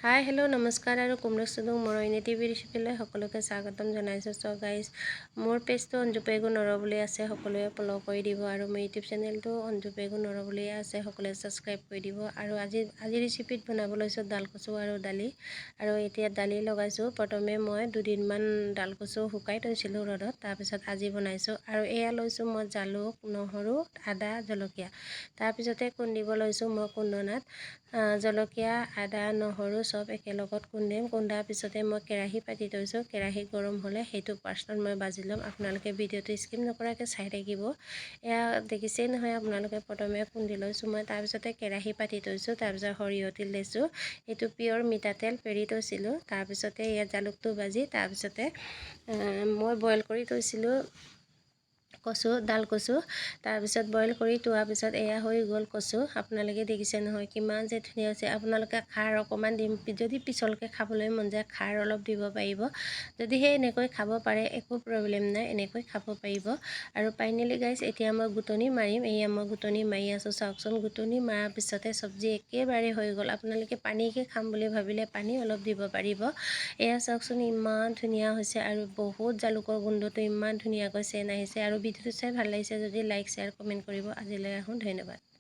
Hi hello' নমস্কাৰ আৰু কুমৰক সুদুং মৰইনে TV ৰেচিপিলৈ সকলোকে স্বাগতম জনাইছোঁ। চ' গাইজ মোৰ পেজটো অঞ্জু পেগু নৰ বুলি আছে, সকলোৱে ফ'ল' কৰি দিব আৰু মোৰ ইউটিউব চেনেলটো অঞ্জু পেগু নৰ বুলিয়ে আছে, সকলোৱে ছাবস্ক্ৰাইব কৰি দিব। আৰু আজি ৰেচিপিত বনাব লৈছোঁ ডাল কচু আৰু দালি। আৰু এতিয়া দালি লগাইছোঁ। প্ৰথমে মই দুদিনমান ডাল কচু শুকাই থৈছিলোঁ ৰ'দত, তাৰপিছত আজি বনাইছোঁ। আৰু এয়া লৈছোঁ মই জালুক, নহৰু, আদা, জলকীয়া। তাৰপিছতে খুন্দিব লৈছোঁ মই খুন্দনাত জলকীয়া, আদা, নহৰু চব একেলগত খুন্দিম। খুন্দাৰ পিছতে মই কেৰাহী পাতি থৈছোঁ। কেৰাহী গৰম হ'লে সেইটো পাৰ্চনত মই ভাজি ল'ম। আপোনালোকে ভিডিঅ'টো স্কিপ নকৰাকৈ চাই থাকিব। এয়া দেখিছেই নহয় আপোনালোকে, প্ৰথমে খুন্দি লৈছোঁ মই, তাৰপিছতে কেৰাহী পাতি থৈছোঁ। তাৰপিছত সৰিয়হ তেল দিছোঁ, এইটো পিয়ৰ মিঠাতেল পেৰি থৈছিলোঁ। তাৰপিছতে ইয়াত জালুকটো ভাজি, তাৰপিছতে মই বইল কৰি থৈছিলোঁ কচু, ডাল কচু। তাৰপিছত বইল কৰি থোৱাৰ পিছত এয়া হৈ গ'ল কচু। আপোনালোকে দেখিছে নহয় কিমান যে ধুনীয়া হৈছে। আপোনালোকে খাৰ অকণমান দিম, যদি পিছলকৈ খাবলৈ মন যায় খাৰ অলপ দিব পাৰিব। যদিহে এনেকৈ খাব পাৰে একো প্ৰব্লেম নাই, এনেকৈ খাব পাৰিব। আৰু ফাইনেলি গাইজ এতিয়া মই গুটনি মাৰিম। এয়া মই গুটনি মাৰি আছোঁ, চাওকচোন। গুটনি মৰাৰ পিছতে চব্জি একেবাৰে হৈ গ'ল। আপোনালোকে পানীকৈ খাম বুলি ভাবিলে পানী অলপ দিব পাৰিব। এয়া চাওকচোন ইমান ধুনীয়া হৈছে আৰু বহুত জালুকৰ গোন্ধটো ইমান ধুনীয়াকৈ চেন আহিছে। আৰু ভিডিঅ'টো চাই ভাল লাগিছে যদি লাইক, শ্বেয়াৰ, কমেণ্ট কৰিব। আজিলৈ আহোঁ, ধন্যবাদ।